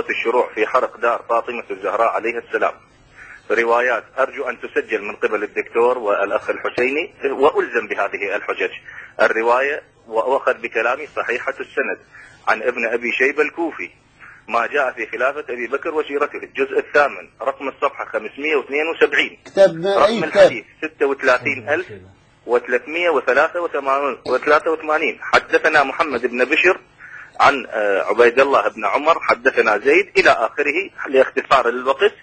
الشروع في حرق دار فاطمة الزهراء عليها السلام. روايات أرجو أن تسجل من قبل الدكتور والأخ الحسيني وألزم بهذه الحجج. الرواية وأخذ بكلامي صحيحة السند عن ابن أبي شيبة الكوفي، ما جاء في خلافة أبي بكر وسيرته، الجزء الثامن رقم الصفحة 572، رقم الحديث 36383 حدثنا محمد بن بشر عن عبيد الله بن عمر حدثنا زيد إلى آخره لاختصار الوقت.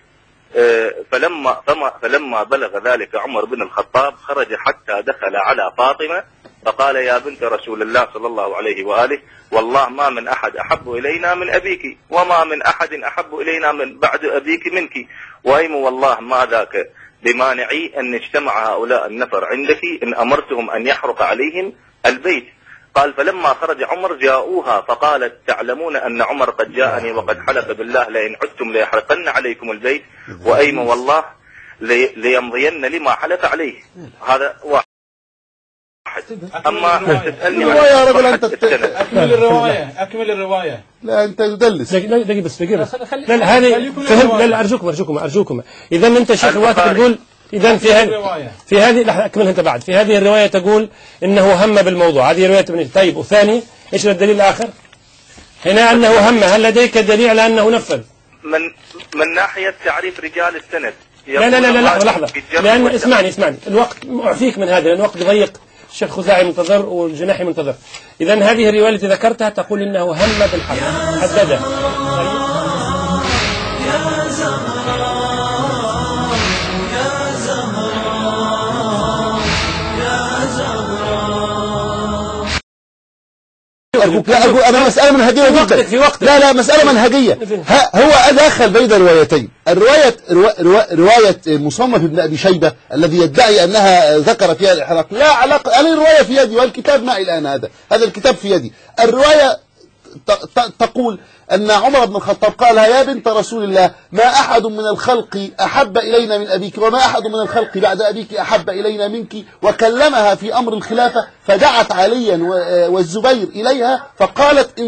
فلما بلغ ذلك عمر بن الخطاب خرج حتى دخل على فاطمة فقال يا بنت رسول الله صلى الله عليه وآله والله ما من أحد أحب إلينا من أبيك وما من أحد أحب إلينا من بعد أبيك منك، وأيم والله ما ذاك بمانعي أن اجتمع هؤلاء النفر عندك إن أمرتهم أن يحرق عليهم البيت. قال فلما خرج عمر جاءوها فقالت تعلمون أن عمر قد جاءني وقد حلف بالله لئن عدتم ليحرقن عليكم البيت، وأيم والله ليمضين لما حلف عليه. هذا واحد. أما تسألني يا رجل أنت أكمل الرواية. لا أنت تدلس. دقيقة بس. لا هذه فهم. لا أرجوكم. إذا أنت شيخ واتك تقول إذا في هذه لحظة أكملها أنت بعد. في هذه الرواية تقول إنه هم بالموضوع، هذه رواية ابن. طيب وثاني إيش الدليل الآخر؟ هنا أنه هم، هل لديك دليل على أنه نفذ؟ من ناحية تعريف رجال السند. لا لحظة. لأن اسمعني الوقت أعفيك من هذا لأن الوقت ضيق. الشيخ خزاعي منتظر والجناحي منتظر. إذا هذه الرواية التي ذكرتها تقول إنه هم بالحق حدده. أرجوك أنا مسألة منهجية جدا. في وقت لا مسألة منهجية. هو أدخل بين روايتين. رواية مصنف ابن أبي شيبة الذي يدعي أنها ذكر فيها الإحراق لا علاقة. أنا الرواية في يدي والكتاب معي الآن، هذا الكتاب في يدي. الرواية تقول أن عمر بن الخطاب قال يا بنت رسول الله ما أحد من الخلق أحب إلينا من أبيك وما أحد من الخلق بعد أبيك أحب إلينا منك، وكلمها في أمر الخلافة فدعت عليا والزبير إليها فقالت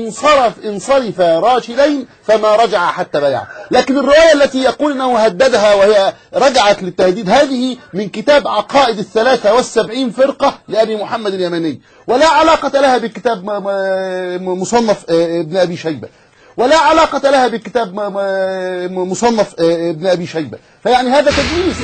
انصرفا راشدين فما رجع حتى بيع. لكن الرواية التي يقول أنه هددها وهي رجعت للتهديد هذه من كتاب عقائد 73 فرقة لأبي محمد اليمني، ولا علاقة لها بكتاب مصنف ابن أبي شيبة، ولا علاقة لها بكتاب مصنف ابن أبي شيبة. فيعني هذا تدليس.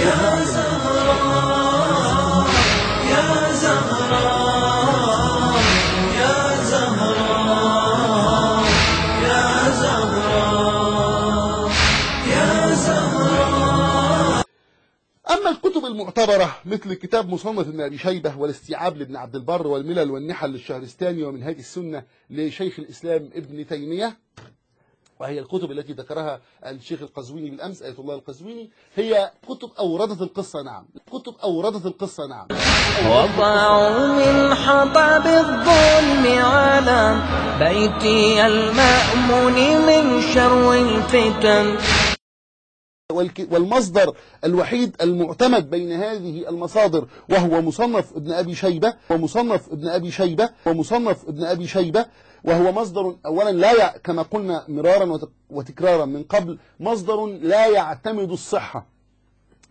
أما الكتب المعتبرة مثل كتاب مصنف ابن أبي شيبة والاستيعاب لابن عبد البر والملل والنحل للشهرستاني ومنهاج السنة لشيخ الإسلام ابن تيمية، وهي الكتب التي ذكرها الشيخ القزويني بالأمس آية الله القزويني، هي كتب أوردت القصة. نعم وضعوا من حطب الظلم على بيتي المأمون من شر الفتن. والمصدر الوحيد المعتمد بين هذه المصادر وهو مصنف ابن أبي شيبة وهو مصدر أولا كما قلنا مرارا وتكرارا من قبل، مصدر لا يعتمد الصحة،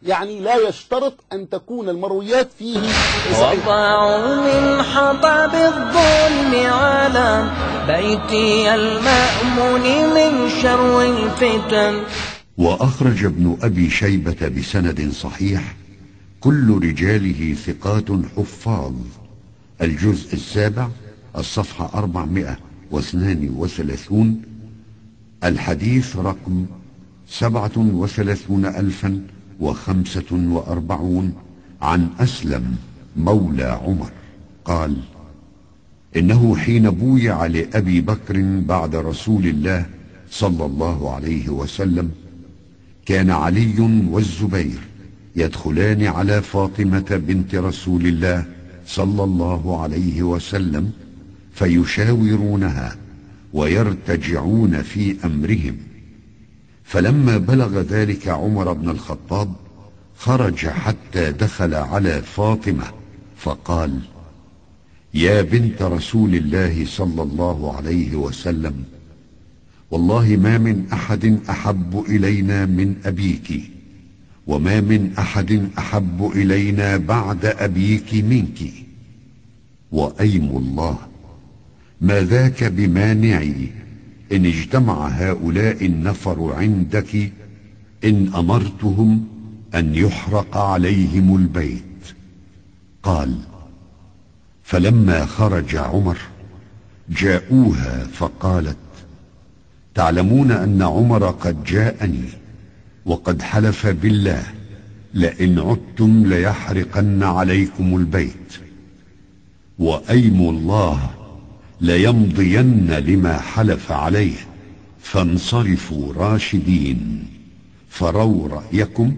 يعني لا يشترط أن تكون المرويات فيه صحيحة. وضعوا من حطب الظلم على بيتي المأمون من شر الفتن. وأخرج ابن أبي شيبة بسند صحيح كل رجاله ثقات حفاظ، الجزء 7 الصفحة 432، الحديث رقم 37,045 عن أسلم مولى عمر قال إنه حين بويع لأبي بكر بعد رسول الله صلى الله عليه وسلم كان علي والزبير يدخلان على فاطمة بنت رسول الله صلى الله عليه وسلم فيشاورونها ويرتجعون في أمرهم. فلما بلغ ذلك عمر بن الخطاب خرج حتى دخل على فاطمة فقال يا بنت رسول الله صلى الله عليه وسلم والله ما من أحد أحب إلينا من أبيك، وما من أحد أحب إلينا بعد أبيك منك، وأيم الله ما ذاك بمانعي إن اجتمع هؤلاء النفر عندك إن أمرتهم أن يحرق عليهم البيت. قال: فلما خرج عمر جاءوها فقالت: تعلمون أن عمر قد جاءني وقد حلف بالله لئن عدتم ليحرقن عليكم البيت، وأيم الله ليمضين لما حلف عليه، فانصرفوا راشدين، فروا رأيكم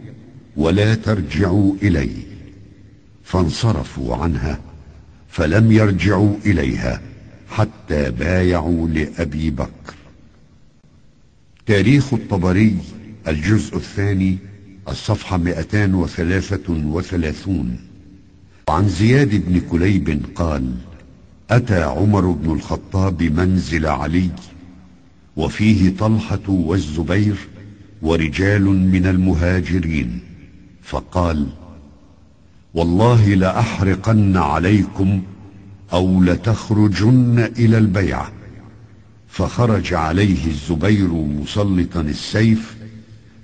ولا ترجعوا إلي. فانصرفوا عنها فلم يرجعوا إليها حتى بايعوا لأبي بكر. تاريخ الطبري الجزء الثاني الصفحة 233. عن زياد بن كليب قال: أتى عمر بن الخطاب منزل علي وفيه طلحة والزبير ورجال من المهاجرين، فقال: والله لأحرقن عليكم أو لتخرجن إلى البيعة. فخرج عليه الزبير مسلطا السيف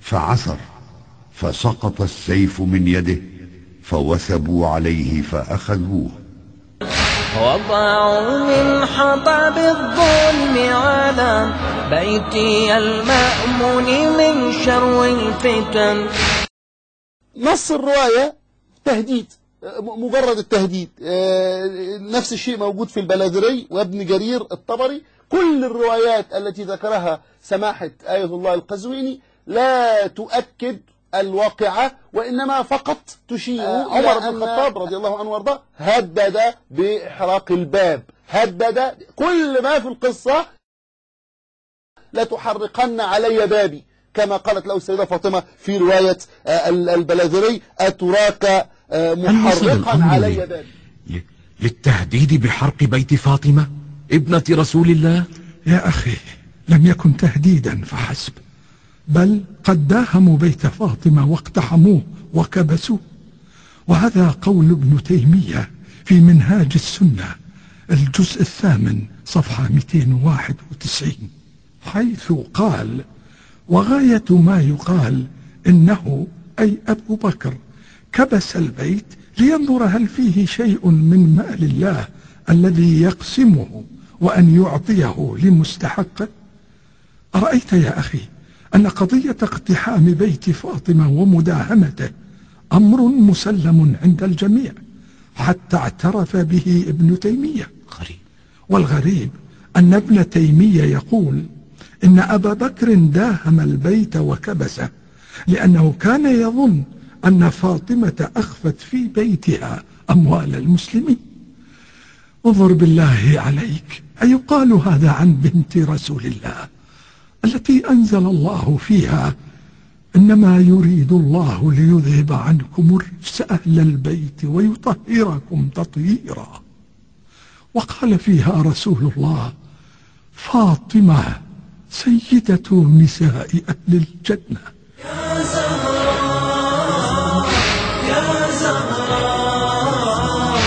فعثر فسقط السيف من يده، فوثبوا عليه فأخذوه. وضعوا من حطب الظلم على بيتي المأمون من شر الفتن. نص الرواية تهديد، مجرد التهديد. نفس الشيء موجود في البلاذري وابن جرير الطبري. كل الروايات التي ذكرها سماحة آية الله القزويني لا تؤكد الواقعة، وإنما فقط تشير. عمر بن الخطاب رضي الله عنه وارضاه هدد بإحراق الباب، هدد كل ما في القصة: لا تحرقن علي بابي، كما قالت له السيدة فاطمة في رواية البلاذري: أتراك محرقا علي بابي. للتهديد بحرق بيت فاطمة ابنة رسول الله؟ يا أخي، لم يكن تهديدا فحسب، بل قد داهموا بيت فاطمة واقتحموه وكبسوه. وهذا قول ابن تيمية في منهاج السنة الجزء الثامن صفحة 291، حيث قال: وغاية ما يقال إنه أي أبو بكر كبس البيت لينظر هل فيه شيء من مال الله الذي يقسمه وأن يعطيه لمستحقه. أرأيت يا أخي أن قضية اقتحام بيت فاطمة ومداهمته أمر مسلم عند الجميع، حتى اعترف به ابن تيمية. والغريب أن ابن تيمية يقول إن أبا بكر داهم البيت وكبسه لأنه كان يظن أن فاطمة أخفت في بيتها أموال المسلمين. انظر بالله عليك، أيقال هذا عن بنت رسول الله التي أنزل الله فيها: إنما يريد الله ليذهب عنكم الرجس أهل البيت ويطهركم تطهيرا. وقال فيها رسول الله: فاطمة سيدة نساء أهل الجنة. يا زهراء يا زهراء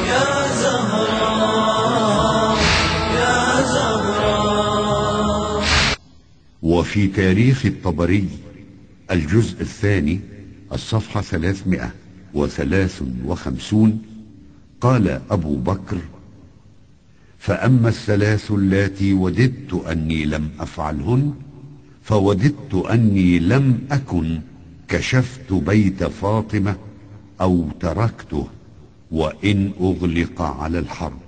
يا زهراء يا زهراء. وفي تاريخ الطبري الجزء الثاني الصفحة 353 قال أبو بكر: فأما الثلاث اللاتي وددت أني لم أفعلهن فوددت أني لم أكن كشفت بيت فاطمة أو تركته وإن أغلق على الحرب.